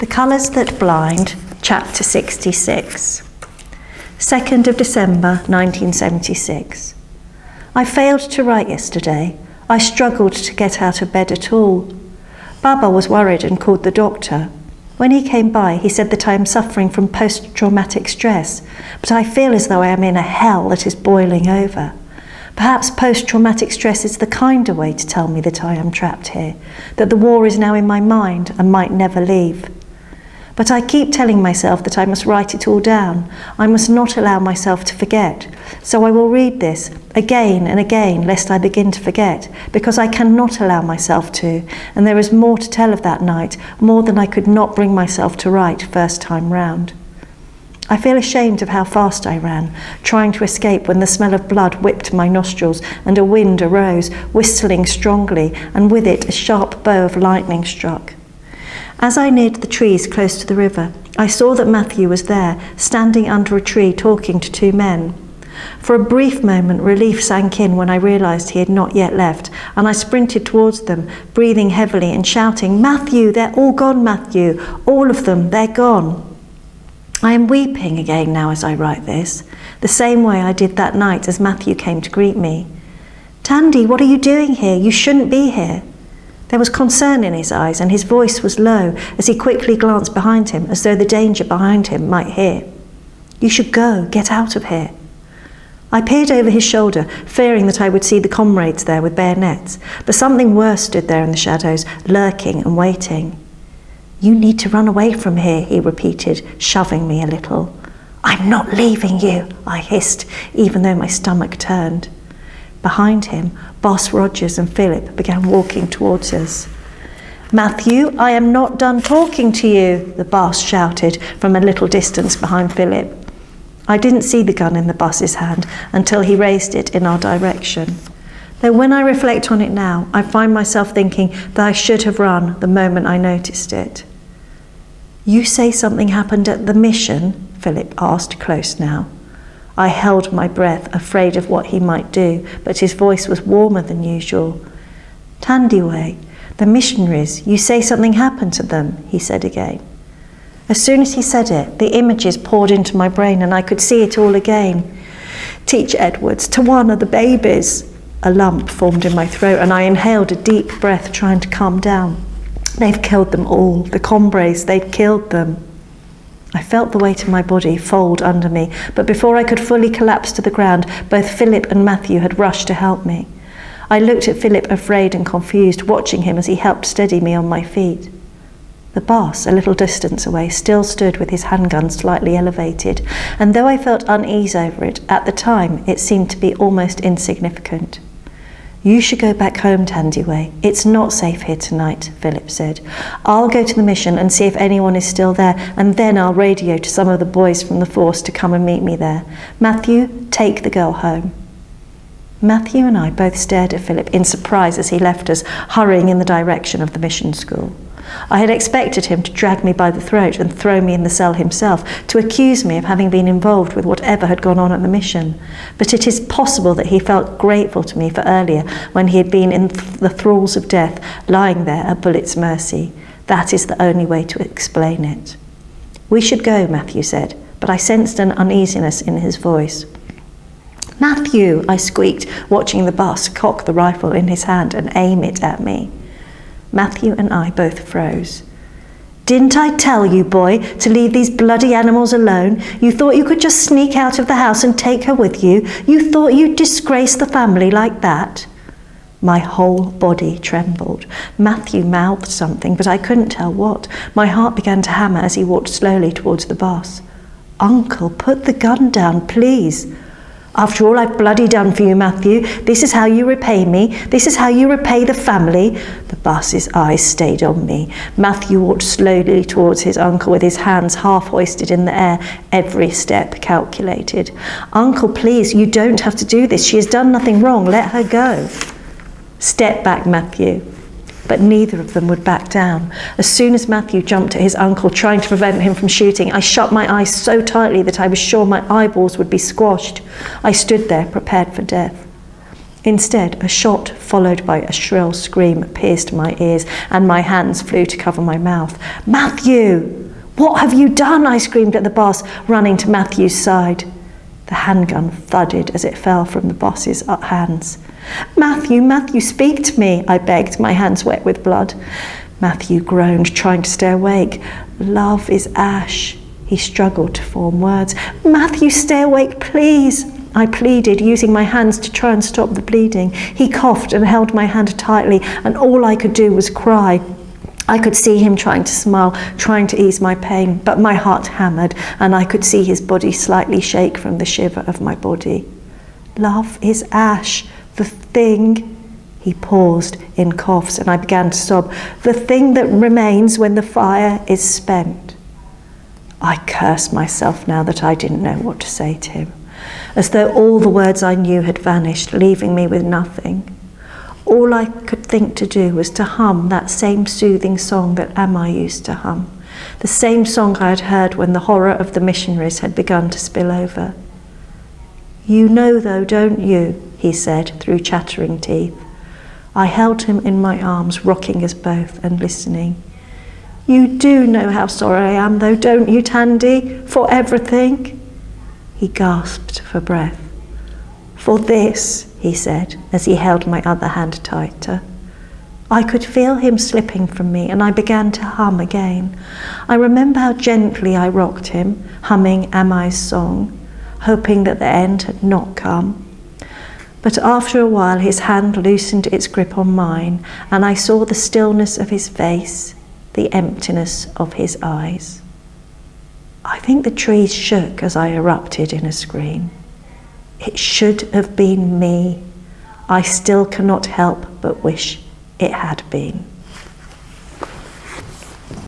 The Colours That Blind, Chapter 66. 2nd of December 1976. I failed to write yesterday. I struggled to get out of bed at all. Baba was worried and called the doctor. When he came by, he said that I am suffering from post-traumatic stress, but I feel as though I am in a hell that is boiling over. Perhaps post-traumatic stress is the kinder way to tell me that I am trapped here, that the war is now in my mind and might never leave. But I keep telling myself that I must write it all down. I must not allow myself to forget. So I will read this again and again, lest I begin to forget, because I cannot allow myself to, and there is more to tell of that night, more than I could not bring myself to write first time round. I feel ashamed of how fast I ran, trying to escape when the smell of blood whipped my nostrils and a wind arose, whistling strongly, and with it a sharp bow of lightning struck. As I neared the trees close to the river, I saw that Matthew was there, standing under a tree talking to two men. For a brief moment, relief sank in when I realised he had not yet left, and I sprinted towards them, breathing heavily and shouting, "Matthew, they're all gone, Matthew, all of them, they're gone." I am weeping again now as I write this, the same way I did that night as Matthew came to greet me. "Tandy, what are you doing here? You shouldn't be here." There was concern in his eyes, and his voice was low as he quickly glanced behind him, as though the danger behind him might hear. "You should go, get out of here." I peered over his shoulder, fearing that I would see the comrades there with bayonets, but something worse stood there in the shadows, lurking and waiting. "You need to run away from here," he repeated, shoving me a little. "I'm not leaving you," I hissed, even though my stomach turned. Behind him, Boss Rogers and Philip began walking towards us. "Matthew, I am not done talking to you," the boss shouted from a little distance behind Philip. I didn't see the gun in the boss's hand until he raised it in our direction. Though when I reflect on it now, I find myself thinking that I should have run the moment I noticed it. "You say something happened at the mission?" Philip asked, close now. I held my breath, afraid of what he might do, but his voice was warmer than usual. "Tandiway, the missionaries, you say something happened to them," he said again. As soon as he said it, the images poured into my brain and I could see it all again. "Teach Edwards, Tawana, the babies." A lump formed in my throat and I inhaled a deep breath, trying to calm down. "They've killed them all, the Combres, they've killed them." I felt the weight of my body fold under me, but before I could fully collapse to the ground, both Philip and Matthew had rushed to help me. I looked at Philip, afraid and confused, watching him as he helped steady me on my feet. The boss, a little distance away, still stood with his handgun slightly elevated, and though I felt unease over it, at the time it seemed to be almost insignificant. "You should go back home, Tandiway. It's not safe here tonight," Philip said. "I'll go to the mission and see if anyone is still there, and then I'll radio to some of the boys from the force to come and meet me there. Matthew, take the girl home." Matthew and I both stared at Philip in surprise as he left us, hurrying in the direction of the mission school. I had expected him to drag me by the throat and throw me in the cell himself, to accuse me of having been involved with whatever had gone on at the mission. But it is possible that he felt grateful to me for earlier, when he had been in the thralls of death, lying there at bullets' mercy. That is the only way to explain it. "We should go," Matthew said, but I sensed an uneasiness in his voice. "Matthew," I squeaked, watching the boss cock the rifle in his hand and aim it at me. Matthew and I both froze. "Didn't I tell you, boy, to leave these bloody animals alone? You thought you could just sneak out of the house and take her with you? You thought you'd disgrace the family like that?" My whole body trembled. Matthew mouthed something, but I couldn't tell what. My heart began to hammer as he walked slowly towards the boss. "Uncle, put the gun down, please." "After all I've bloody done for you, Matthew, this is how you repay me? This is how you repay the family?" The boss's eyes stayed on me. Matthew walked slowly towards his uncle with his hands half hoisted in the air, every step calculated. "Uncle, please, you don't have to do this. She has done nothing wrong. Let her go." "Step back, Matthew." But neither of them would back down. As soon as Matthew jumped at his uncle, trying to prevent him from shooting, I shut my eyes so tightly that I was sure my eyeballs would be squashed. I stood there, prepared for death. Instead, a shot followed by a shrill scream pierced my ears and my hands flew to cover my mouth. "Matthew! What have you done?" I screamed at the boss, running to Matthew's side. The handgun thudded as it fell from the boss's hands. Matthew, speak to me," I begged, my hands wet with blood. Matthew groaned, trying to stay awake. "Love is ash." He struggled to form words. "Matthew, stay awake, please," I pleaded, using my hands to try and stop the bleeding. He coughed and held my hand tightly, and all I could do was cry. I could see him trying to smile, trying to ease my pain, but my heart hammered, and I could see his body slightly shake from the shiver of my body. "Love is ash, the thing," he paused in coughs, and I began to sob, "the thing that remains when the fire is spent." I cursed myself now that I didn't know what to say to him, as though all the words I knew had vanished, leaving me with nothing. All I could think to do was to hum that same soothing song that Amma used to hum, the same song I had heard when the horror of the missionaries had begun to spill over. "You know though, don't you?" he said through chattering teeth. I held him in my arms, rocking us both and listening. "You do know how sorry I am though, don't you, Tandy, for everything?" He gasped for breath. "For this," he said, as he held my other hand tighter. I could feel him slipping from me, and I began to hum again. I remember how gently I rocked him, humming Amai's song, hoping that the end had not come. But after a while his hand loosened its grip on mine, and I saw the stillness of his face, the emptiness of his eyes. I think the trees shook as I erupted in a scream. It should have been me. I still cannot help but wish it had been.